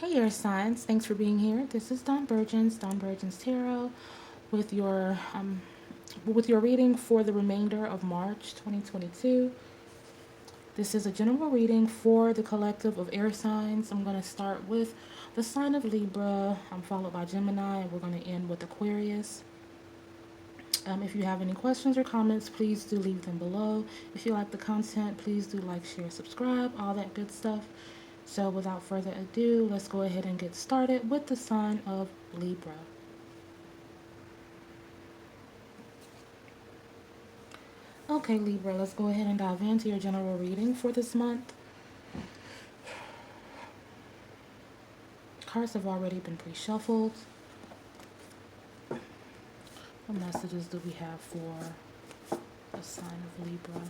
Hey air signs, thanks for being here. This is Dawn Burgeons, Dawn Burgeons Tarot, with your reading for the remainder of March 2022. This is a general reading for the collective of air signs. I'm going to start with the sign of Libra, followed by Gemini, and we're going to end with Aquarius. If you have any questions or comments, please do leave them below. If you like the content, please do like, share, subscribe, all that good stuff. So without further ado, let's go ahead and get started with the sign of Libra. Okay, Libra, let's go ahead and dive into your general reading for this month. Cards have already been pre-shuffled. What messages do we have for the sign of Libra?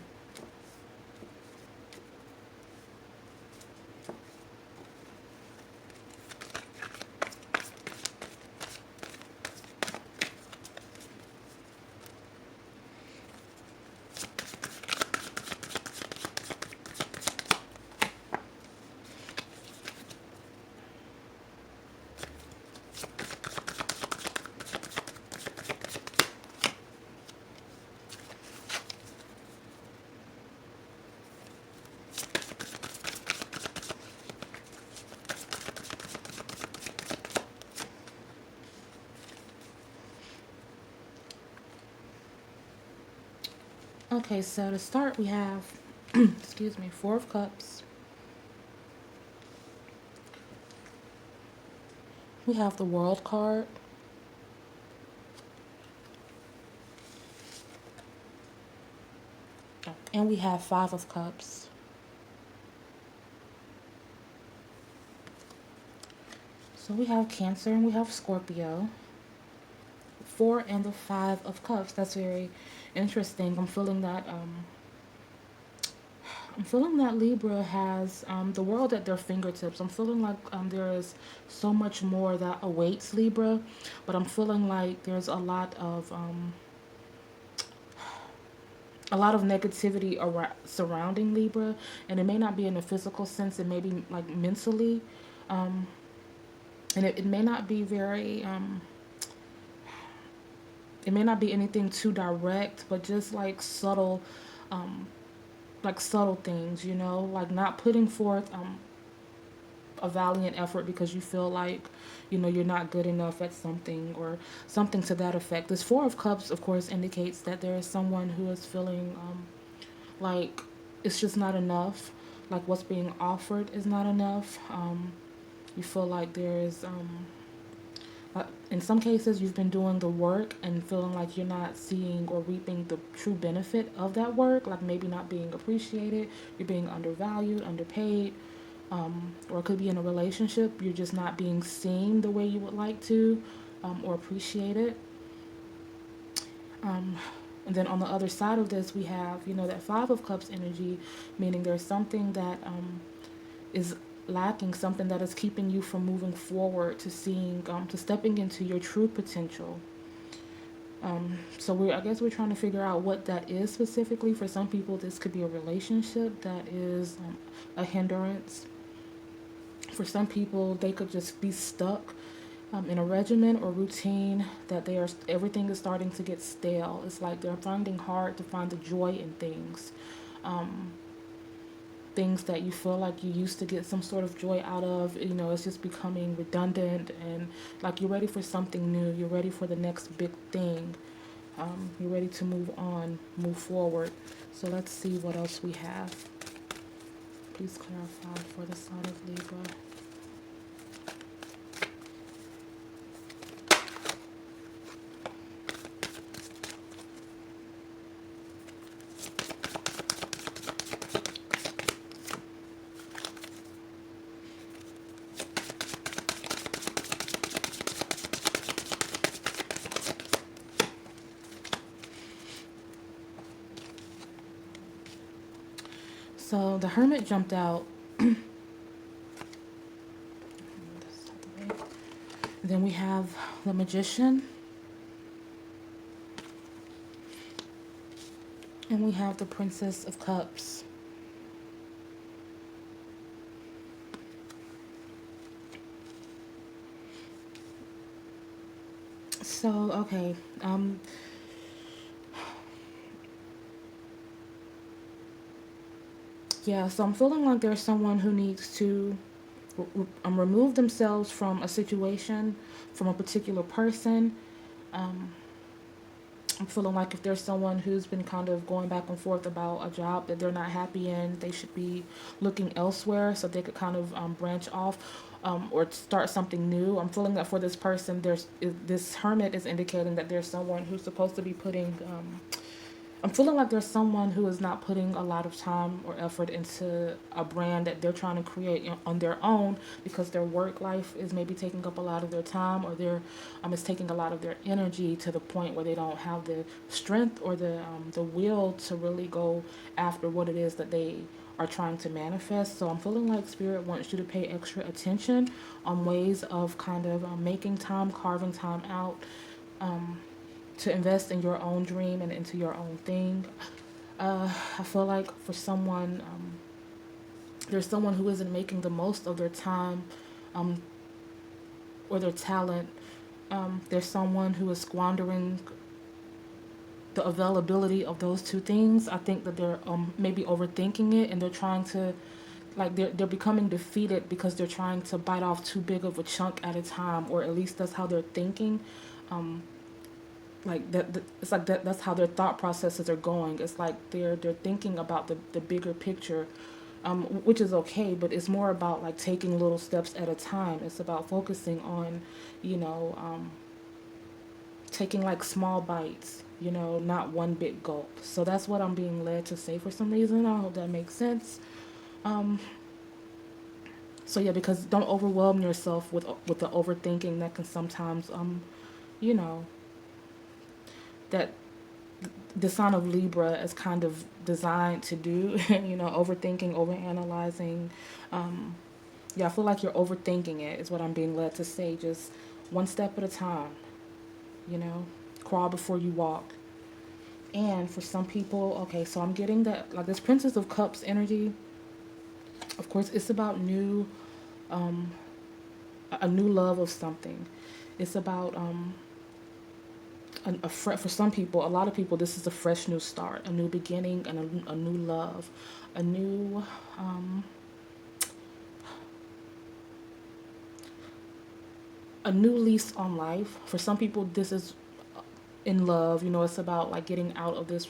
Okay, so to start we have, excuse me, Four of Cups. We have the World card. And we have Five of Cups. So we have Cancer and we have Scorpio. Four and the Five of Cups. That's very interesting. I'm feeling that Libra has the world at their fingertips. I'm feeling like there is so much more that awaits Libra, but I'm feeling like there's a lot of negativity surrounding Libra, and it may not be in a physical sense. It may be like mentally, and it may not be very. It may not be anything too direct, but just like subtle things, you know, like not putting forth a valiant effort because you feel like, you know, you're not good enough at something or something to that effect. This Four of Cups, of course, indicates that there is someone who is feeling like it's just not enough, like what's being offered is not enough. You feel like there is in some cases you've been doing the work and feeling like you're not seeing or reaping the true benefit of that work, like maybe not being appreciated, you're being undervalued, underpaid, or it could be in a relationship, you're just not being seen the way you would like to, or appreciated. And then on the other side of this, we have, you know, that Five of Cups energy, meaning there's something that is lacking, something that is keeping you from moving forward to seeing, to stepping into your true potential. So I guess we're trying to figure out what that is specifically. For some people, this could be a relationship that is a hindrance. For some people, they could just be stuck in a regimen or routine that everything is starting to get stale. It's like they're finding hard to find the joy in things. Things that you feel like you used to get some sort of joy out of, you know, it's just becoming redundant, and like you're ready for something new. You're ready for the next big thing. You're ready to move on, move forward. So let's see what else we have. Please clarify for the sign of Libra. So the Hermit jumped out. Then we have the Magician. And we have the Princess of Cups. So, okay. Yeah, so I'm feeling like there's someone who needs to remove themselves from a situation, from a particular person. Um, I'm feeling like if there's someone who's been kind of going back and forth about a job that they're not happy in, they should be looking elsewhere so they could kind of branch off or start something new. I'm feeling that for this person, this hermit is indicating that there's someone who's supposed to be putting I'm feeling like there's someone who is not putting a lot of time or effort into a brand that they're trying to create on their own because their work life is maybe taking up a lot of their time or it's taking a lot of their energy to the point where they don't have the strength or the will to really go after what it is that they are trying to manifest. So I'm feeling like spirit wants you to pay extra attention on ways of kind of making time, carving time out. Um, to invest in your own dream and into your own thing. I feel like for someone, there's someone who isn't making the most of their time um, or their talent. There's someone who is squandering the availability of those two things. I think that they're maybe overthinking it and they're trying to like they're becoming defeated because they're trying to bite off too big of a chunk at a time, or at least that's how they're thinking. Um, like it's like that's how their thought processes are going. It's like they're thinking about the bigger picture, which is okay, but it's more about like taking little steps at a time. It's about focusing on, you know, taking like small bites, not one big gulp. So that's what I'm being led to say for some reason. I hope that makes sense. um so yeah, because don't overwhelm yourself with the overthinking that can sometimes you know that the sign of Libra is kind of designed to do. Overthinking, overanalyzing. Yeah, I feel like you're overthinking it, is what I'm being led to say. Just one step at a time, you know, crawl before you walk. And for some people, okay, so I'm getting that, like this Princess of Cups energy, of course, it's about um, a new love of something. It's about for some people, a lot of people, this is a fresh new start, a new beginning, and a new love, a new um, a new lease on life. For some people, this is in love. It's about like getting out of this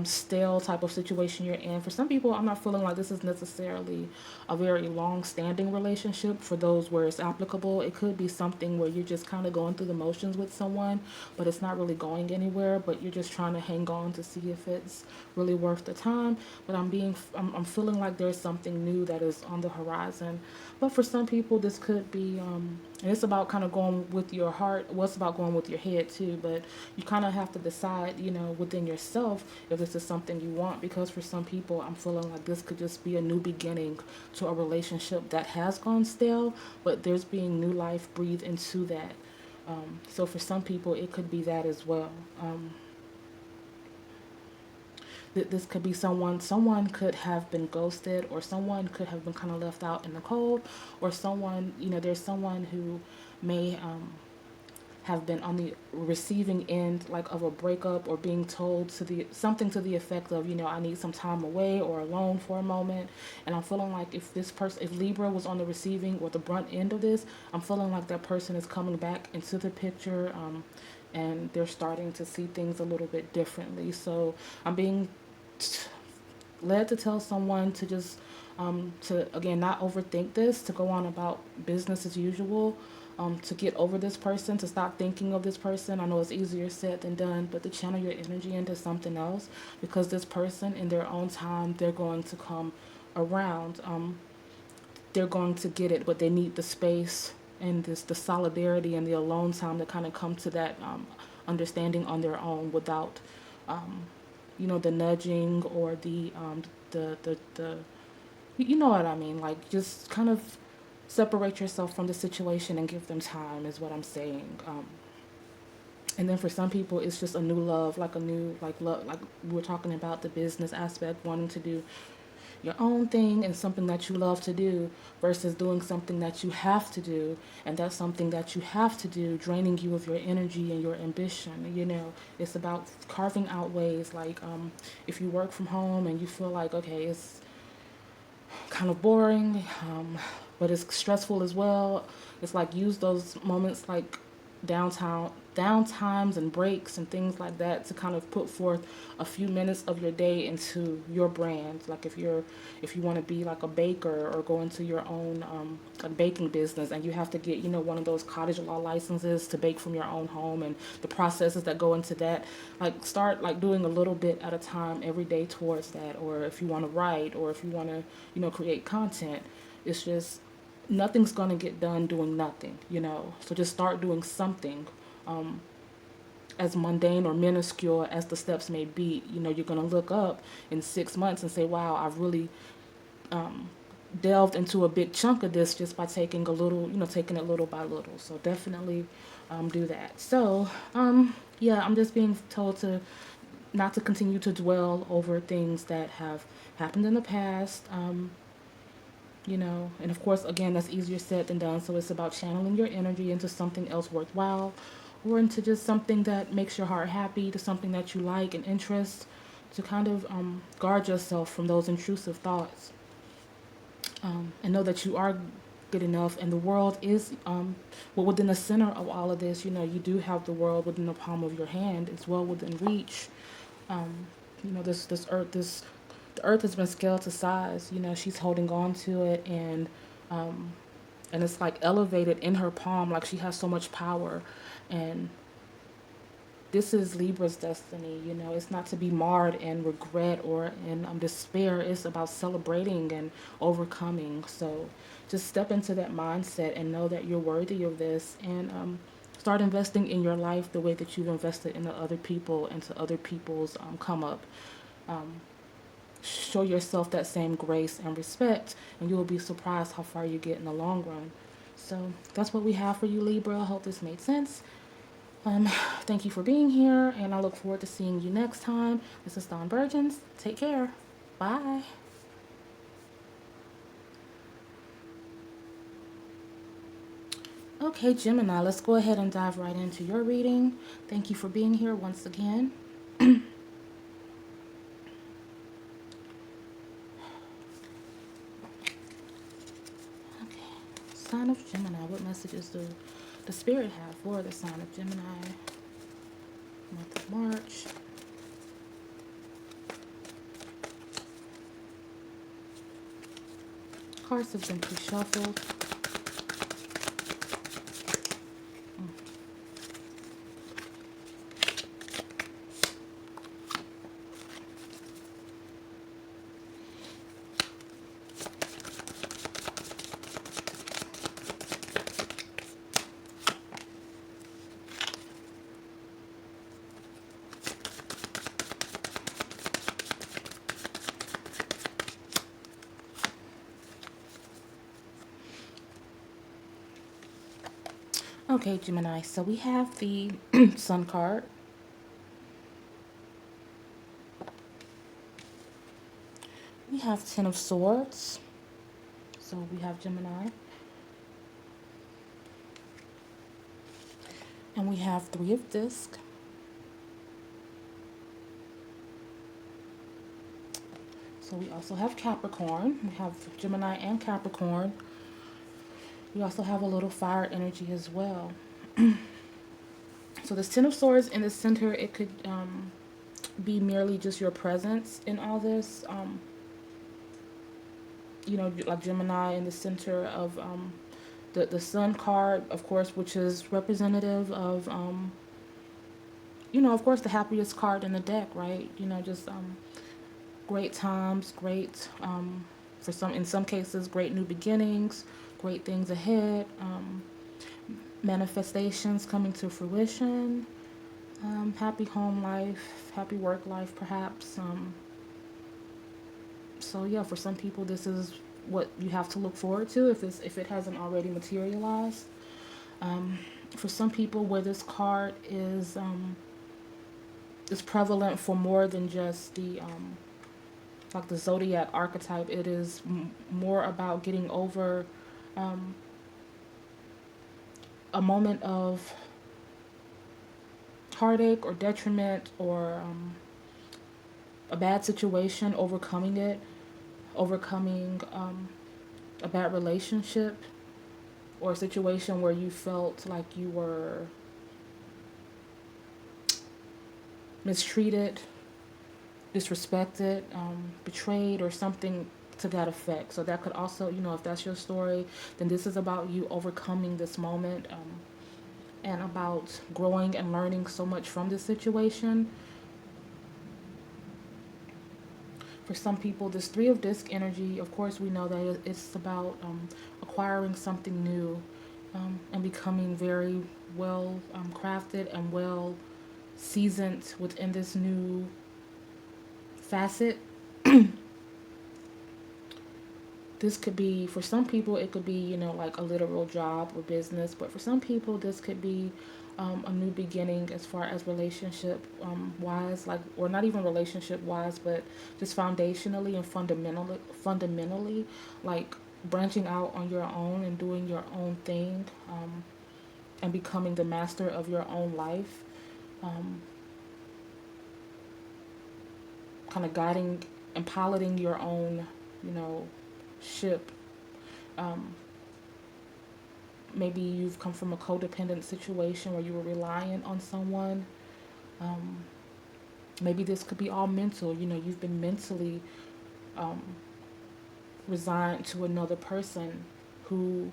stale type of situation you're in. For some people, I'm not feeling like this is necessarily a very long standing relationship. For those where it's applicable, it could be something where you're just kind of going through the motions with someone, but it's not really going anywhere, but you're just trying to hang on to see if it's really worth the time. But I'm feeling like there's something new that is on the horizon. But for some people, this could be, and it's about kind of going with your heart. Well, it's about going with your head too, but you kind of have to decide, within yourself if this is something you want. Because for some people, I'm feeling like this could just be a new beginning to a relationship that has gone stale, but there's being new life breathed into that. So for some people, it could be that as well. This could be someone could have been ghosted, or someone could have been kind of left out in the cold, or someone, there's someone who may have been on the receiving end, like of a breakup, or being told something to the effect of, I need some time away or alone for a moment. And I'm feeling like if Libra was on the receiving or the brunt end of this, I'm feeling like that person is coming back into the picture, and they're starting to see things a little bit differently. So I'm being led to tell someone to just to again not overthink this, to go on about business as usual, to get over this person, to stop thinking of this person. I know it's easier said than done, but to channel your energy into something else, because this person in their own time, they're going to come around. They're going to get it, but they need the space and the solidarity and the alone time to kind of come to that understanding on their own without the nudging or the you know what I mean, like just kind of separate yourself from the situation and give them time, is what I'm saying. And then for some people, it's just a new love, like a new like love, like we were talking about the business aspect, wanting to do your own thing and something that you love to do versus doing something that you have to do, and that's something that you have to do draining you of your energy and your ambition. It's about carving out ways, like if you work from home and you feel like, okay, it's kind of boring, but it's stressful as well. It's like use those moments like downtimes and breaks and things like that to kind of put forth a few minutes of your day into your brand. Like if you want to be like a baker or go into your own a baking business, and you have to get one of those cottage law licenses to bake from your own home, and the processes that go into that, like start like doing a little bit at a time every day towards that. Or if you want to write, or if you want to create content, it's just nothing's going to get done doing nothing. So just start doing something, as mundane or minuscule as the steps may be. You're going to look up in 6 months and say, wow, I've really delved into a big chunk of this just by taking a little, taking it little by little. So definitely do that. So yeah, I'm just being told to not to continue to dwell over things that have happened in the past. And of course, again, that's easier said than done. So it's about channeling your energy into something else worthwhile, or into just something that makes your heart happy, to something that you like and interest, to kind of guard yourself from those intrusive thoughts. And know that you are good enough, and the world is within the center of all of this. You do have the world within the palm of your hand. It's well within reach. This earth, the earth has been scaled to size. She's holding on to it, and it's like elevated in her palm, like she has so much power. And this is Libra's destiny. It's not to be marred in regret or in despair. It's about celebrating and overcoming. So just step into that mindset and know that you're worthy of this, and start investing in your life the way that you've invested in the other people and to other people's come up. Show yourself that same grace and respect, and you will be surprised how far you get in the long run. So that's what we have for you, Libra. I hope this made sense. Thank you for being here, and I look forward to seeing you next time. This is Dawn Burgeons. Take care. Bye. Okay, Gemini, let's go ahead and dive right into your reading. Thank you for being here once again. Okay, sign of Gemini. What messages do the Spirit have for the sign of Gemini? Month of March. Cards have been pre-shuffled. Okay, Gemini, so we have the Sun card. We have Ten of Swords. So we have Gemini. And we have Three of Discs. So we also have Capricorn. We have Gemini and Capricorn. We also have a little fire energy as well. So this Ten of Swords in the center, it could be merely just your presence in all this. Like Gemini in the center of the Sun card, of course, which is representative of, of course, the happiest card in the deck, right? Just great times, great, in some cases, great new beginnings, great things ahead, manifestations coming to fruition, happy home life, happy work life, perhaps. So yeah, for some people, this is what you have to look forward to if it hasn't already materialized. For some people, where this card is prevalent for more than just the like the zodiac archetype, it is more about getting over um, a moment of heartache or detriment or a bad situation, overcoming it, overcoming a bad relationship or a situation where you felt like you were mistreated, disrespected, betrayed, or something to that effect. So that could also, if that's your story, then this is about you overcoming this moment, and about growing and learning so much from this situation. For some people, this Three of Disc energy, of course, we know that it's about acquiring something new, and becoming very well crafted and well seasoned within this new facet. This could be, for some people, it could be, like a literal job or business, but for some people, this could be a new beginning as far as relationship wise, like, or not even relationship wise, but just foundationally and fundamentally, like branching out on your own and doing your own thing, and becoming the master of your own life, kind of guiding and piloting your own, ship. Um, Maybe you've come from a codependent situation where you were reliant on someone. Um, Maybe this could be all mental. You've been mentally um, resigned to another person who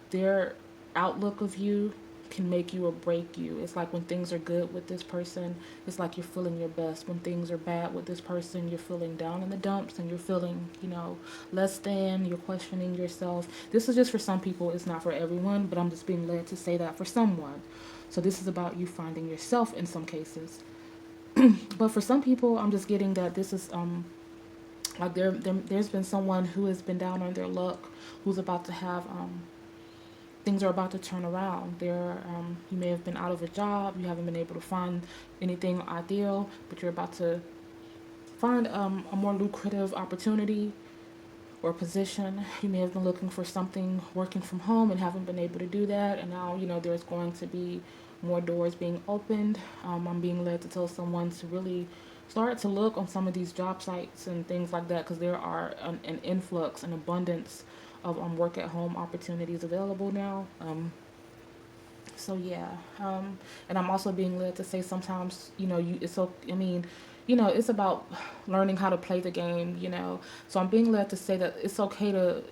their outlook of you can make you or break you. It's like when things are good with this person, it's like you're feeling your best. When things are bad with this person, you're feeling down in the dumps and you're feeling, less than, you're questioning yourself. This is just for some people, it's not for everyone, but I'm just being led to say that for someone. So this is about you finding yourself in some cases. But for some people, I'm just getting that this is like there's been someone who has been down on their luck, who's about to have things are about to turn around. You may have been out of a job, you haven't been able to find anything ideal, but you're about to find a more lucrative opportunity or position. You may have been looking for something working from home and haven't been able to do that, and now there's going to be more doors being opened. I'm being led to tell someone to really start to look on some of these job sites and things like that, because there are an influx, an abundance of work at home opportunities available now. So yeah, and I'm also being led to say sometimes it's so. I mean, it's about learning how to play the game. So I'm being led to say that it's okay to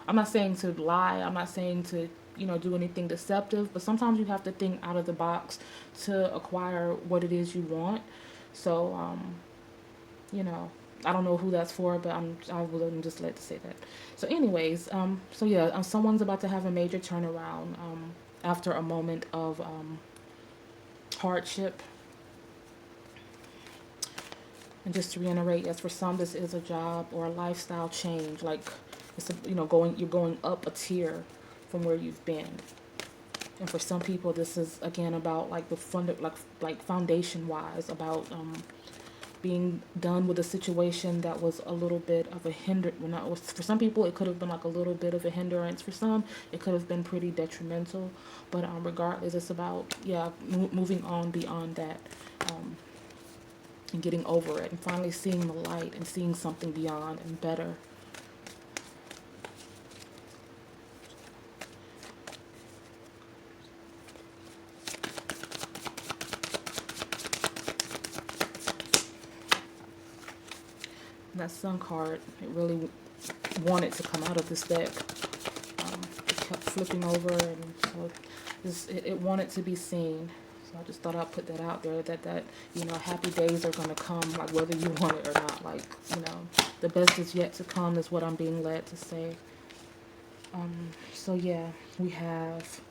I'm not saying to lie. I'm not saying to do anything deceptive, but sometimes you have to think out of the box to acquire what it is you want. So you know, I don't know who that's for, but I'm just led to say that. So, anyways, so yeah, someone's about to have a major turnaround after a moment of hardship. And just to reiterate, yes, for some this is a job or a lifestyle change. Like it's you're going up a tier from where you've been. And for some people, this is again about like the like foundation wise, about being done with a situation that was a little bit of a hinder. Well, not, for some people, it could have been like a little bit of a hindrance. For some, it could have been pretty detrimental. But regardless, it's about moving on beyond that, and getting over it, and finally seeing the light and seeing something beyond and better. And that Sun card, it really wanted to come out of this deck. It kept flipping over, and so it wanted to be seen. So I just thought I'd put that out there, that happy days are gonna come, like whether you want it or not. Like the best is yet to come is what I'm being led to say. So yeah, we have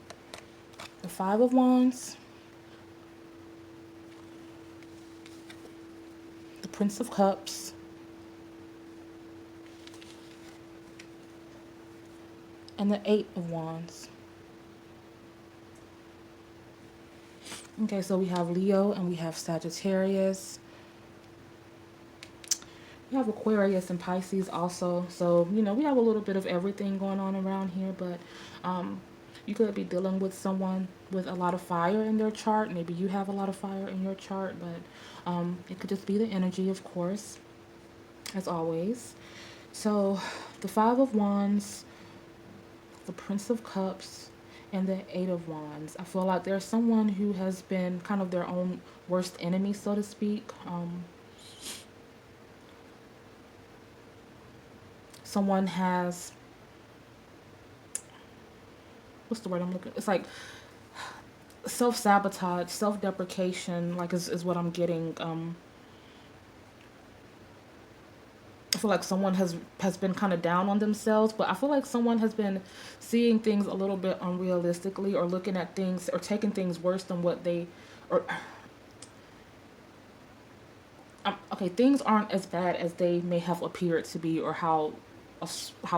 the Five of Wands, the Prince of Cups, and the Eight of Wands. Okay, so we have Leo and we have Sagittarius. We have Aquarius and Pisces also. So, you know, we have a little bit of everything going on around here, but you could be dealing with someone with a lot of fire in their chart. Maybe you have a lot of fire in your chart, but it could just be the energy, of course, as always. So, the Five of Wands, the Prince of Cups, and the Eight of Wands. I feel like there's someone who has been kind of their own worst enemy, so to speak. Someone has, what's the word I'm looking? It's like self-sabotage, self-deprecation, like is what I'm getting. I feel like someone has been kind of down on themselves, but I feel like someone has been seeing things a little bit unrealistically, or looking at things or taking things worse than what they, or okay, things aren't as bad as they may have appeared to be, or how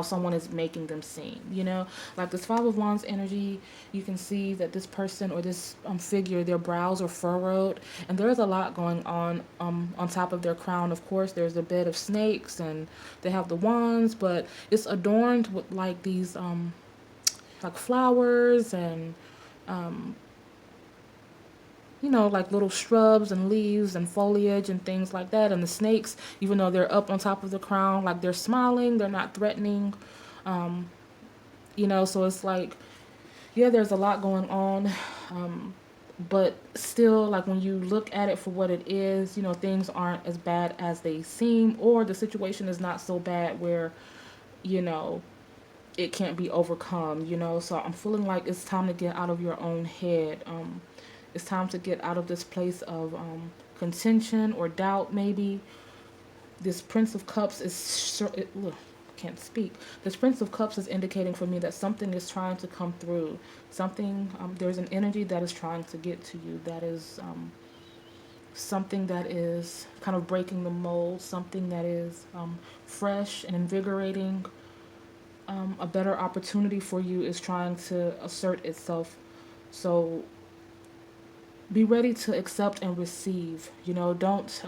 someone is making them seem, you know. Like this Five of Wands energy, you can see that this person or this figure, their brows are furrowed, and there's a lot going on top of their crown. Of course, there's a bed of snakes, and they have the wands, but it's adorned with like these like flowers and you know, like little shrubs and leaves and foliage and things like that. And the snakes, even though they're up on top of the crown, like they're smiling, they're not threatening. You know, so it's like, yeah, there's a lot going on. But still, like when you look at it for what it is, you know, things aren't as bad as they seem, or the situation is not so bad where, you know, it can't be overcome, you know. So I'm feeling like it's time to get out of your own head. It's time to get out of this place of contention or doubt, maybe. This Prince of Cups is can't speak. This Prince of Cups is indicating for me that something is trying to come through. Something, there's an energy that is trying to get to you. That is something that is kind of breaking the mold. Something that is fresh and invigorating. A better opportunity for you is trying to assert itself. So be ready to accept and receive. You know, don't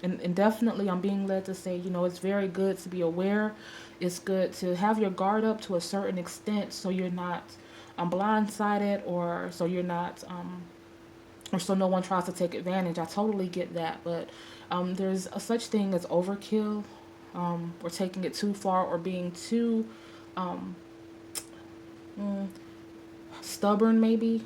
and definitely I'm being led to say, you know, it's very good to be aware. It's good to have your guard up to a certain extent, so you're not blindsided, or so you're not or so no one tries to take advantage. I totally get that, but there's a such thing as overkill, or taking it too far, or being too stubborn, maybe,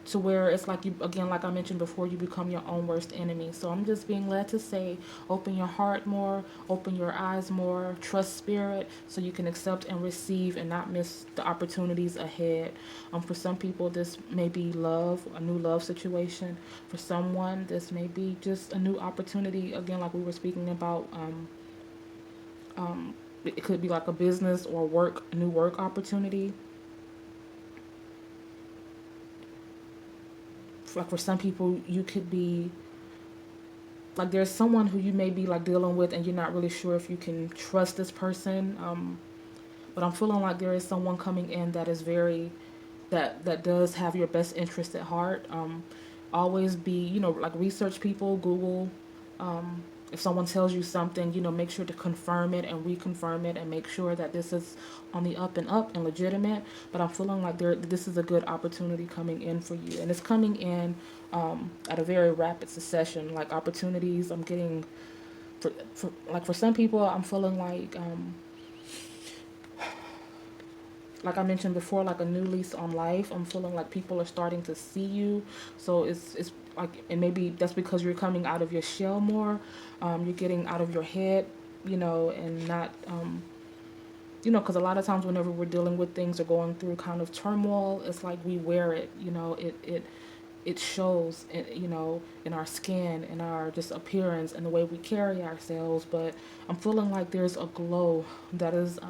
to where it's like, you again, like I mentioned before, you become your own worst enemy. So I'm just being led to say, open your heart more, open your eyes more, trust spirit, so you can accept and receive and not miss the opportunities ahead. For some people, this may be love, a new love situation. For someone, this may be just a new opportunity, again, like we were speaking about. It could be like a business or a new work opportunity. Like for some people, you could be like, there's someone who you may be like dealing with, and you're not really sure if you can trust this person. But I'm feeling like there is someone coming in that is very, that does have your best interest at heart. Always be, you know, like research people, Google. If someone tells you something, you know, make sure to confirm it and reconfirm it, and make sure that this is on the up and up and legitimate. But I'm feeling like this is a good opportunity coming in for you, and it's coming in at a very rapid succession. Like opportunities, I'm getting for some people, I'm feeling like I mentioned before, like a new lease on life. I'm feeling like people are starting to see you. So it's like, and maybe that's because you're coming out of your shell more. You're getting out of your head, you know, and not, you know, because a lot of times whenever we're dealing with things or going through kind of turmoil, it's like we wear it, you know, it shows, you know, in our skin, in our just appearance, and the way we carry ourselves. But I'm feeling like there's a glow that is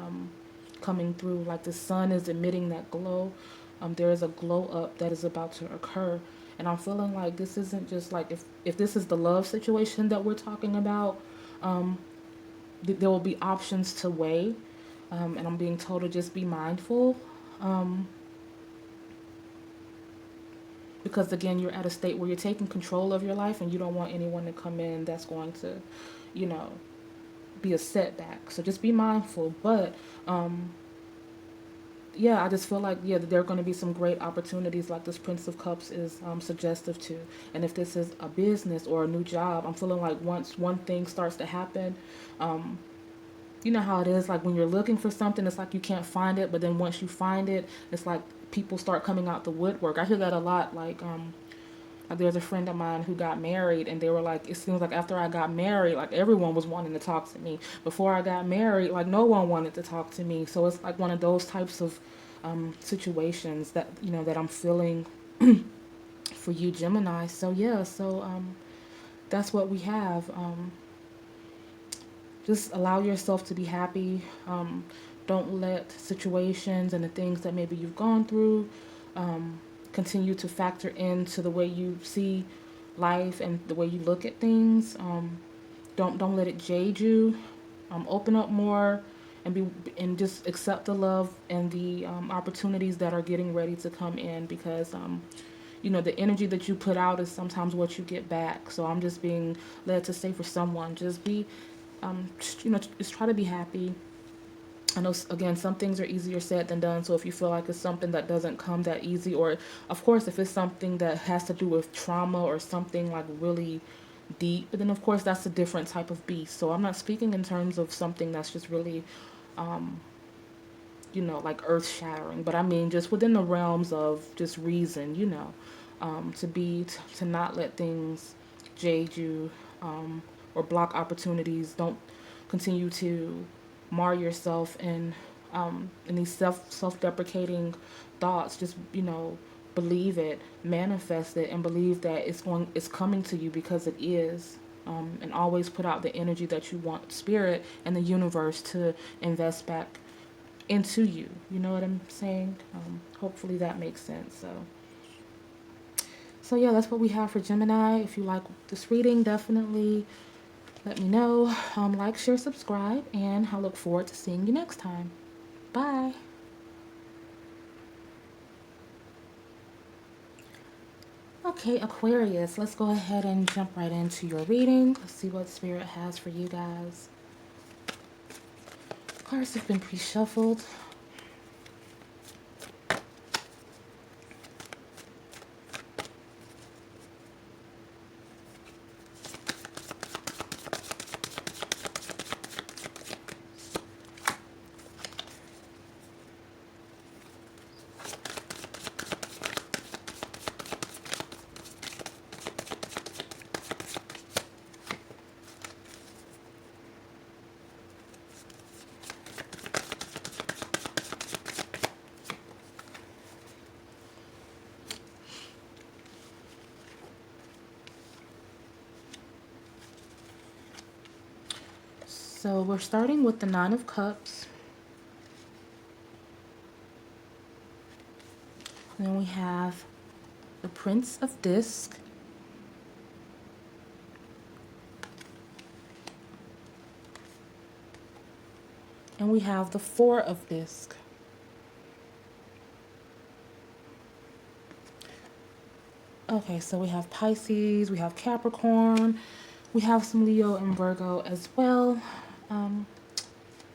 coming through, like the sun is emitting that glow. There is a glow up that is about to occur, and I'm feeling like this isn't just like, if this is the love situation that we're talking about, there will be options to weigh, and I'm being told to just be mindful, because again, you're at a state where you're taking control of your life, and you don't want anyone to come in that's going to, you know, be a setback. So just be mindful. But yeah, I just feel like, yeah, there are going to be some great opportunities like this Prince of Cups is suggestive to. And if this is a business or a new job, I'm feeling like once one thing starts to happen, um, you know how it is, like when you're looking for something, it's like you can't find it, but then once you find it, it's like people start coming out the woodwork. I hear that a lot. Like there's a friend of mine who got married, and they were like, it seems like after I got married, like everyone was wanting to talk to me. Before I got married, like no one wanted to talk to me. So it's like one of those types of situations that that I'm feeling for you, Gemini. So yeah, that's what we have. Just allow yourself to be happy. Don't let situations and the things that maybe you've gone through continue to factor into the way you see life and the way you look at things. Don't let it jade you. Open up more and be and just accept the love and the opportunities that are getting ready to come in, because the energy that you put out is sometimes what you get back. So I'm just being led to say for someone, just be just try to be happy. I know, again, some things are easier said than done. So if you feel like it's something that doesn't come that easy, or of course, if it's something that has to do with trauma or something like really deep, but then of course, that's a different type of beast. So I'm not speaking in terms of something that's just really, um, like earth shattering, but I mean, just within the realms of just reason, to not let things jade you, or block opportunities. Don't continue to mar yourself in these self-deprecating thoughts. Just believe it, manifest it, and believe that it's coming to you, because it is. And always put out the energy that you want spirit and the universe to invest back into you. You know what I'm saying? Hopefully that makes sense. So yeah, that's what we have for Gemini. If you like this reading, definitely let me know. Like, share, subscribe, and I look forward to seeing you next time. Bye. Okay, Aquarius, let's go ahead and jump right into your reading. Let's see what Spirit has for you guys. Cards have been pre-shuffled. So we're starting with the Nine of Cups. Then we have the Prince of Disc. And we have the Four of Disc. Okay, so we have Pisces, we have Capricorn, we have some Leo and Virgo as well.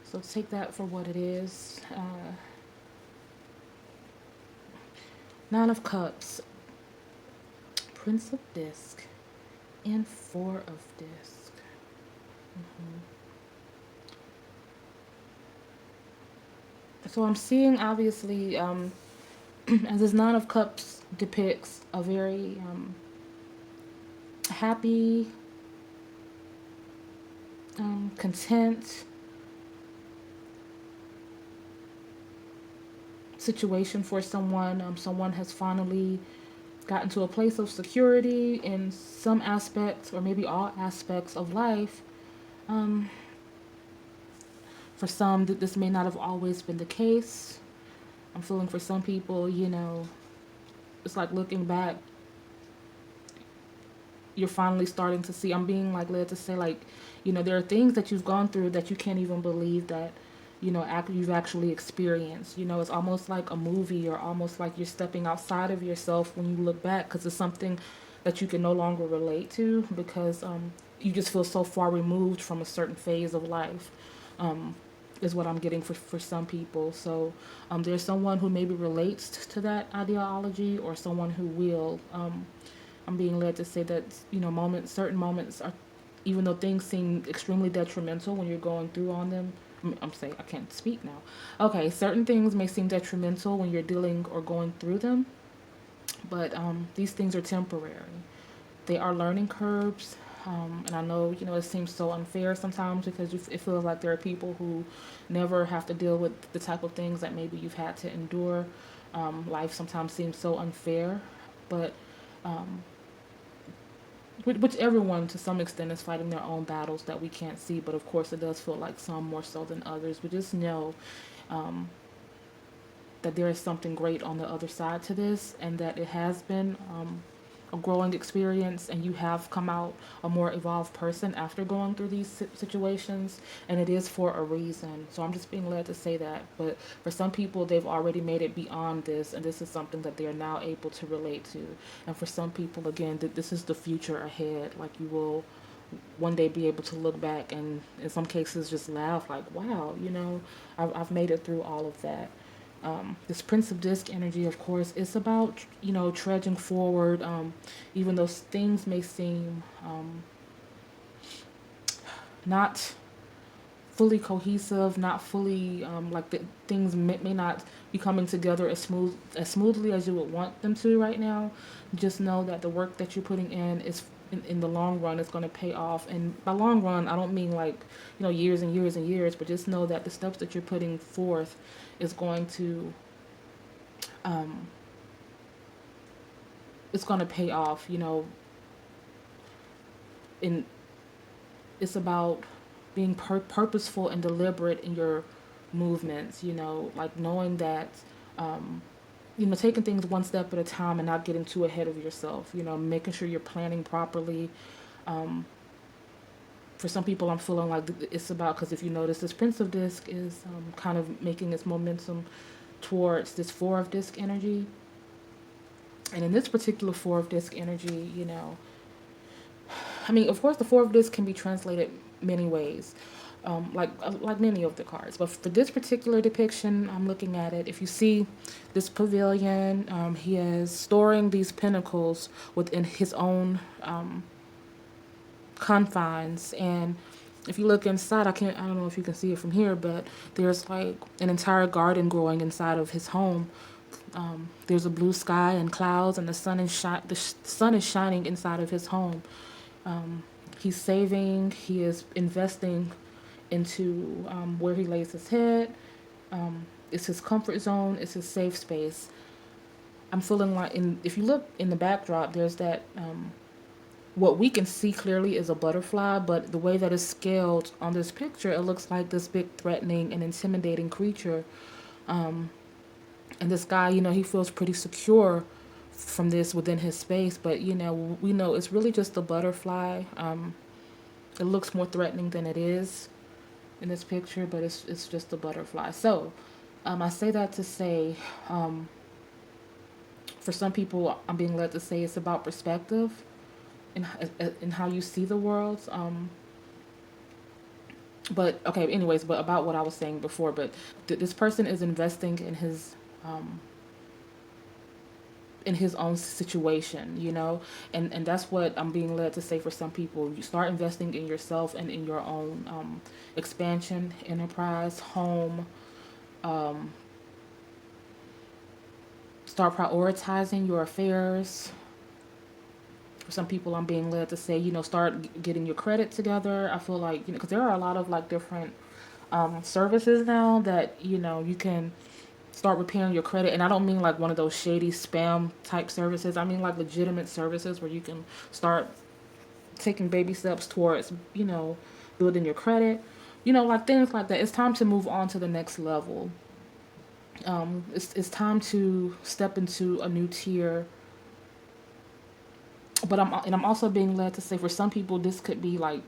So take that for what it is. Nine of Cups, Prince of Disc, and Four of Disc. So I'm seeing, obviously, as this Nine of Cups depicts a very happy, content situation for someone. Someone has finally gotten to a place of security in some aspects, or maybe all aspects of life. For some, this may not have always been the case. I'm feeling for some people, it's like looking back, you're finally starting to see. I'm being like led to say, like, there are things that you've gone through that you can't even believe that you've actually experienced. It's almost like a movie, or almost like you're stepping outside of yourself when you look back, because it's something that you can no longer relate to, because you just feel so far removed from a certain phase of life, is what I'm getting for some people. So there's someone who maybe relates to that ideology, or someone who will. I'm being led to say that, certain moments are, even though things seem extremely detrimental when you're going through on them. I'm saying I can't speak now. Okay, certain things may seem detrimental when you're dealing or going through them, but these things are temporary. They are learning curves. And I know, it seems so unfair sometimes, because it feels like there are people who never have to deal with the type of things that maybe you've had to endure. Life sometimes seems so unfair, but um, which everyone to some extent is fighting their own battles that we can't see. But of course, it does feel like some more so than others. But just know um, that there is something great on the other side to this, and that it has been a growing experience, and you have come out a more evolved person after going through these situations, and it is for a reason. So I'm just being led to say that. But for some people, they've already made it beyond this, and this is something that they are now able to relate to. And for some people, again, this is the future ahead. Like, you will one day be able to look back and in some cases just laugh, like, wow, I've made it through all of that. This Prince of Disc energy, of course, it's about, trudging forward, even though things may seem not fully cohesive, not fully, like things may not be coming together as smoothly as you would want them to right now. Just know that the work that you're putting in is in the long run is going to pay off. And by long run, I don't mean like, years and years and years, but just know that the steps that you're putting forth is going to um, it's going to pay off. And it's about being purposeful and deliberate in your movements. Like knowing that taking things one step at a time and not getting too ahead of yourself. Making sure you're planning properly. Um, for some people, I'm feeling like it's about, because if you notice, this Prince of Disc is kind of making its momentum towards this Four of Disc energy. And in this particular Four of Disc energy, I mean, of course, the Four of Disc can be translated many ways, like many of the cards. But for this particular depiction, I'm looking at it. If you see this pavilion, he is storing these pentacles within his own confines. And if you look inside, I don't know if you can see it from here, but there's like an entire garden growing inside of his home. There's a blue sky and clouds, and the sun is shining inside of his home. He's saving. He is investing into where he lays his head. It's his comfort zone. It's his safe space. I'm feeling like, if you look in the backdrop, there's that. What we can see clearly is a butterfly, but the way that it's scaled on this picture, it looks like this big, threatening, and intimidating creature. And this guy, he feels pretty secure from this within his space, but we know it's really just a butterfly. It looks more threatening than it is in this picture, but it's just a butterfly. So I say that to say, for some people, I'm being led to say it's about perspective and how you see the world. But okay, anyways, but about what I was saying before, but this person is investing in his own situation, and that's what I'm being led to say for some people. You start investing in yourself and in your own expansion, enterprise, home. Start prioritizing your affairs. For some people, I'm being led to say, start getting your credit together. I feel like, because there are a lot of like different services now that, you can start repairing your credit. And I don't mean like one of those shady spam type services. I mean like legitimate services where you can start taking baby steps towards, building your credit, like things like that. It's time to move on to the next level. It's time to step into a new tier. But I'm also being led to say for some people this could be like,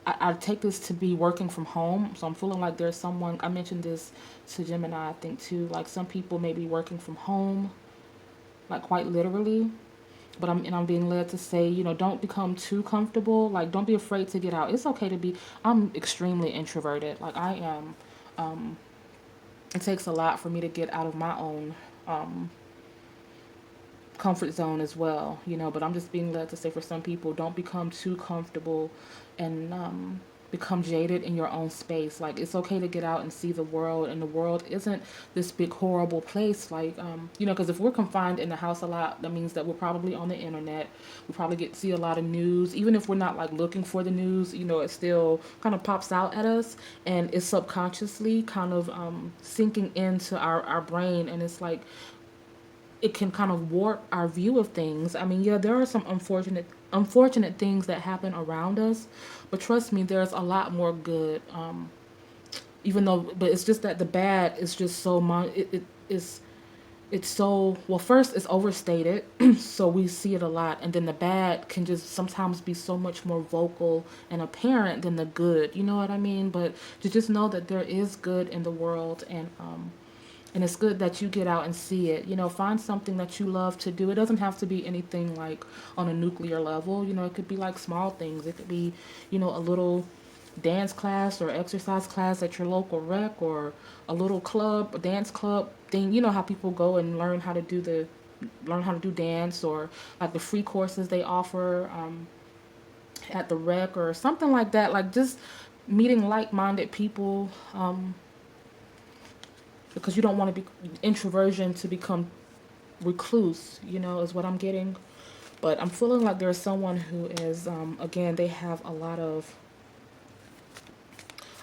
I take this to be working from home. So I'm feeling like there's someone, I mentioned this to Gemini, I think too, like some people may be working from home, like quite literally. But I'm being led to say, don't become too comfortable. Like, don't be afraid to get out. It's okay to be. I'm extremely introverted. Like, I am. Um, it takes a lot for me to get out of my own um, comfort zone as well, But I'm just being led to say, for some people, don't become too comfortable and become jaded in your own space. Like, it's okay to get out and see the world, and the world isn't this big horrible place. Like, because if we're confined in the house a lot, that means that we're probably on the internet. We probably get to see a lot of news, even if we're not like looking for the news. It still kind of pops out at us, and it's subconsciously kind of sinking into our brain, and it's like it can kind of warp our view of things. I mean, yeah, there are some unfortunate things that happen around us, but trust me, there's a lot more good. Even though, but it's just that the bad is just so it's so, well, first it's overstated, so we see it a lot, and then the bad can just sometimes be so much more vocal and apparent than the good. You know what I mean? But to just know that there is good in the world, and it's good that you get out and see it. Find something that you love to do. It doesn't have to be anything like on a nuclear level. It could be like small things. It could be, a little dance class or exercise class at your local rec, or a little club, a dance club thing. You know how people go and learn how to do dance, or like the free courses they offer at the rec or something like that. Like, just meeting like-minded people. Because you don't want to be introversion to become recluse, is what I'm getting. But I'm feeling like there's someone who is, again, they have a lot of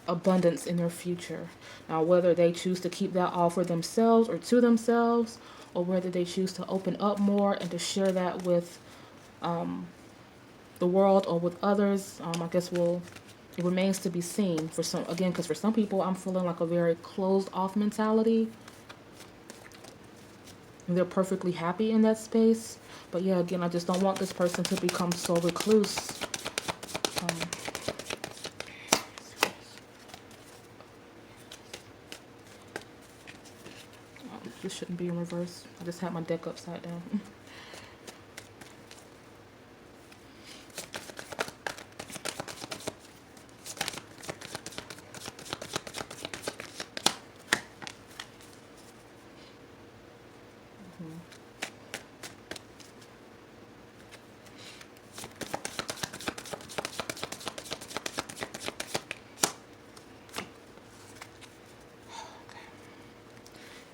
abundance in their future. Now, whether they choose to keep that all for themselves or to themselves, or whether they choose to open up more and to share that with the world or with others, I guess it remains to be seen. For some, again, because for some people, I'm feeling like a very closed off mentality. And they're perfectly happy in that space. But yeah, again, I just don't want this person to become so recluse. This shouldn't be in reverse. I just had my deck upside down.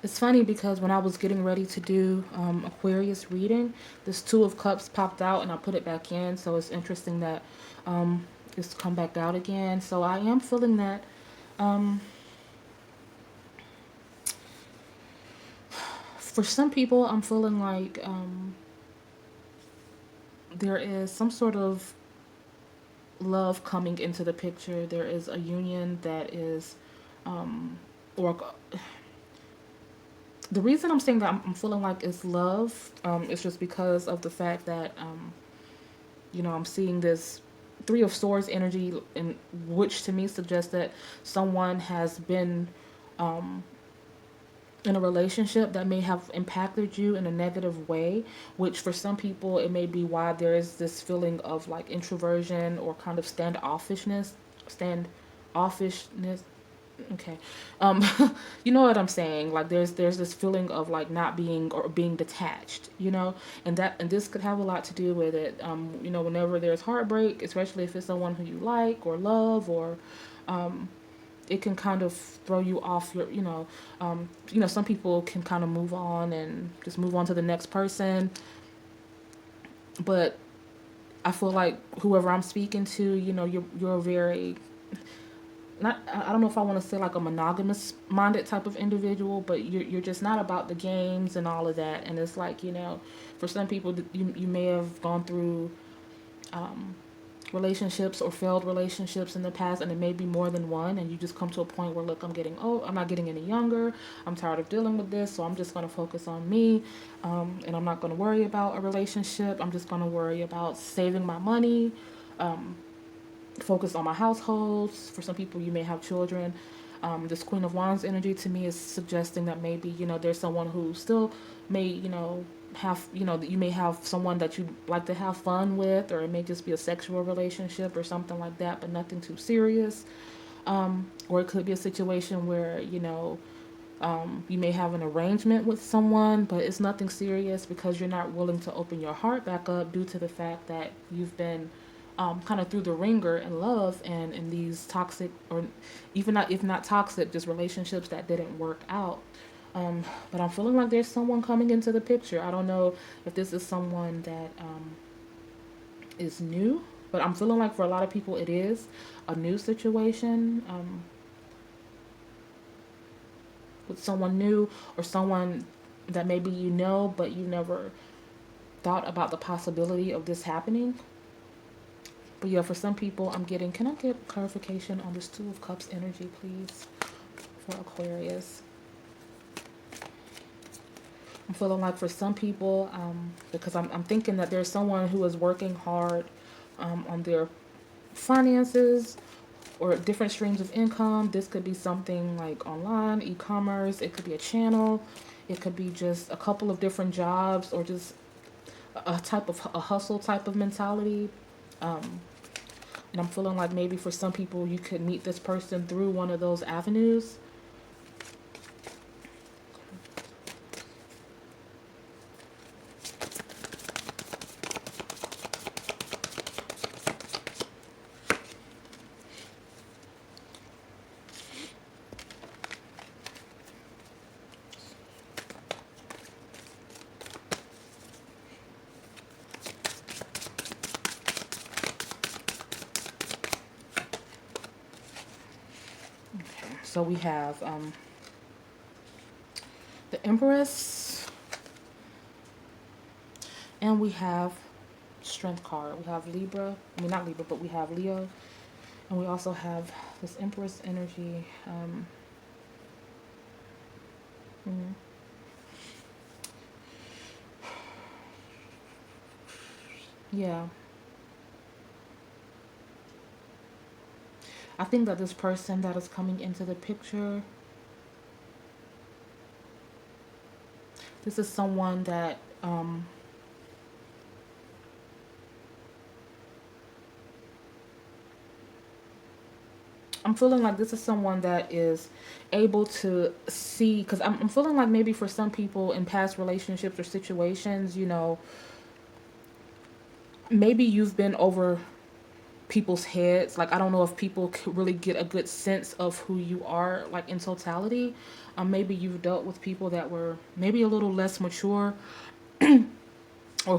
It's funny because when I was getting ready to do Aquarius reading, this Two of Cups popped out and I put it back in. So it's interesting that it's come back out again. So I am feeling that for some people, I'm feeling like there is some sort of love coming into the picture. There is a union that is, or the reason I'm saying that I'm feeling like it's love is just because of the fact that, I'm seeing this Three of Swords energy, in which to me suggests that someone has been in a relationship that may have impacted you in a negative way, which for some people it may be why there is this feeling of like introversion or kind of standoffishness. Okay. You know what I'm saying? Like, there's this feeling of like not being or being detached, and this could have a lot to do with it. Whenever there's heartbreak, especially if it's someone who you like or love, or it can kind of throw you off your, some people can kind of move on and just move on to the next person. But I feel like whoever I'm speaking to, you're a very, not, I don't know if I want to say like a monogamous minded type of individual, but you're just not about the games and all of that. And it's like, for some people, you may have gone through relationships or failed relationships in the past, and it may be more than one, and you just come to a point where, look, I'm not getting any younger, I'm tired of dealing with this, so I'm just going to focus on me, and I'm not going to worry about a relationship. I'm just going to worry about saving my money, focus on my households. For some people, you may have children. This Queen of Wands energy to me is suggesting that maybe, there's someone who still may, have, you know, you may have someone that you like to have fun with, or it may just be a sexual relationship or something like that, but nothing too serious. Or it could be a situation where, you know, you may have an arrangement with someone, but it's nothing serious because you're not willing to open your heart back up due to the fact that you've been kind of through the ringer in love and in these toxic, or even not, if not toxic, just relationships that didn't work out. But I'm feeling like there's someone coming into the picture. I don't know if this is someone that is new, but I'm feeling like for a lot of people it is a new situation. With someone new, or someone that maybe you know but you never thought about the possibility of this happening. But yeah, for some people I'm getting, can I get clarification on this Two of Cups energy, please, for Aquarius? I'm feeling like for some people, because I'm thinking that there's someone who is working hard on their finances or different streams of income. This could be something like online, e-commerce. It could be a channel. It could be just a couple of different jobs, or just a type of a hustle type of mentality. And I'm feeling like maybe for some people you could meet this person through one of those avenues. So we have the Empress, and we have Strength card. We have Libra. I mean, not Libra, but we have Leo, and we also have this Empress energy. Yeah. I think that this person that is coming into the picture, this is someone that I'm feeling like this is someone that is able to see, because I'm feeling like maybe for some people in past relationships or situations, you know, maybe you've been over people's heads. Like, I don't know if people could really get a good sense of who you are, like in totality. Maybe you've dealt with people that were maybe a little less mature, or who